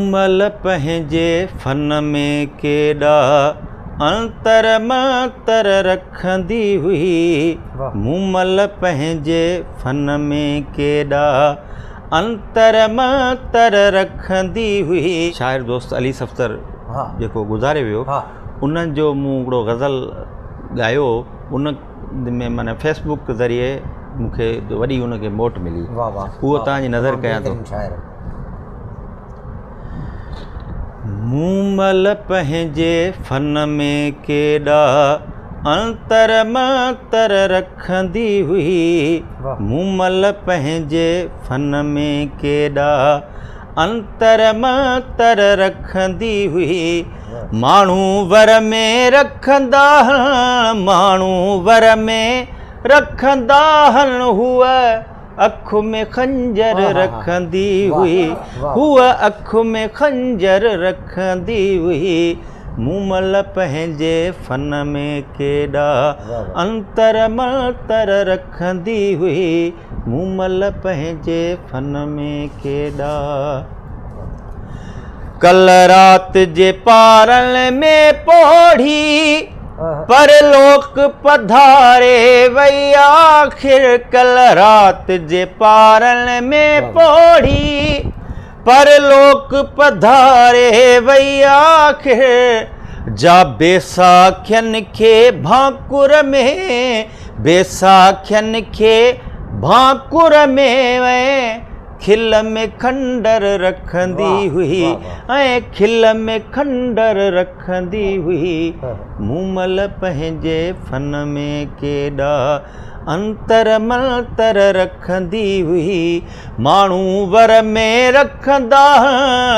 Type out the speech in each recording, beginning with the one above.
मूमल पंहिंजे फन में केॾा अंतर मंतर रखंदी हुई। मूमल पंहिंजे फन में केॾा अंतर मंतर रखंदी हुई। शाइर दोस्त अली सफ़्तर जेको गुज़ारे वियो, उन जो मूं हिकिड़ो गज़ल ॻायो, उन में माना फेसबुक के ज़रिए मूंखे वॾी उनखे मोट मिली। उहो तव्हांजी नज़र कयां थो। मूमल पंहिंजे फन में केॾा अंतर मंतर रखंदी हुई। मूमल पंहिंजे फन में केॾा अंतर मंतर रखंदी हुई। माण्हू वर में रखंदा, माण्हू वर में रखंदा हन, हुआ अख में खंजर रखंदी हुई। हुआ अख में खंजर रखंदी हुई। मूमल पंहिंजे फन में केॾा अंतर मंतर रखंदी हुई। मूमल पंहिंजे फन में केॾा। कल रात जे पारन में पोढ़ी, परलोक पधारे वई आखिर। कल रात जे पारन में पोढ़ी, परलोक पधारे वई आखिर। जा बेसाखियन खे भाकुर में, बेसाखियन खे भाकुर में वै खिल में खंडर रखंदी हुई। ऐं खिल में खंडर रखंदी हुई। मूमल पंहिंजे फन में केॾा अंतर मंतर रखंदी हुई। माण्हू वर में रखंदा,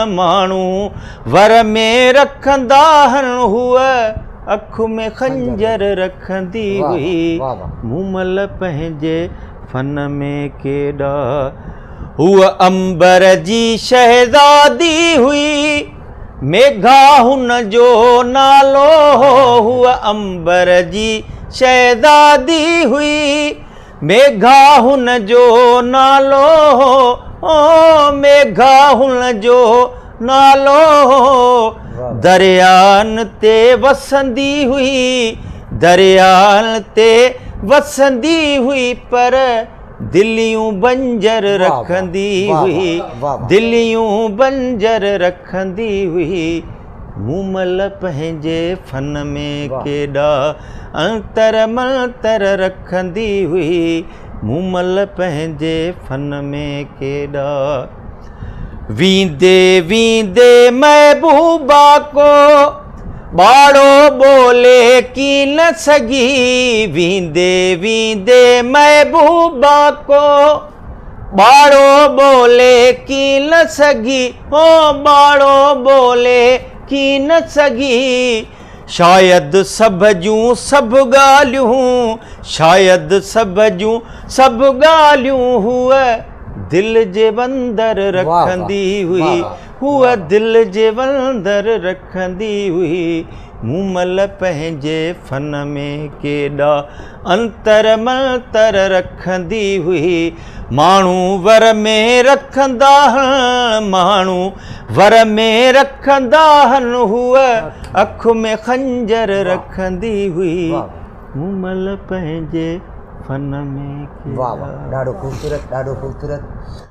माण्हू वर में रखंदा हन, हुआ अख में खंजर रखंदी हुई। मूमल पंहिंजे फन में केॾा। हुआ अंबर जी शहज़ादी हुई, मेघा हुन जो नालो। हुआ अंबर जी शहज़ादी हुई, मेघा हुन जो नालो। ओ मेघा हुन जो नालो। दरियान ते वसंदी हुई, दरियान ते वसंदी हुई, पर दिलियूं बंजर रखंदी हुई। दिलियूं बंजर रखंदी हुई। मूमल पंहिंजे फन में केॾा अंतर मंतर रखंदी हुई। मूमल पंहिंजे फन में केॾा। वींदे वींदे महबूबा को बाड़ो बोले की न सगी। वींदे वींदे महबूबा को बाड़ो बोले की न सगी। हो बाड़ो बोले की न सगी। शायद सब जूं सब ॻाल्हियूं, शायद सब जूं सब ॻाल्हियूं, हुआ दिल जे बंदर रखंदी हुई। हुआ दिल जे बंदर रखंदी हुई। मूमल पंहिंजे फन में केॾा अंतर मंतर रखंदी हुई। माण्हू वर में रखंदा हन, माण्हू वर में रखंदा हन, हुआ अख में खंजर रखंदी हुई। मूमल पंहिंजे फन में केॾा। ॾाढो ख़ूबसूरत, ॾाढो ख़ूबसूरत।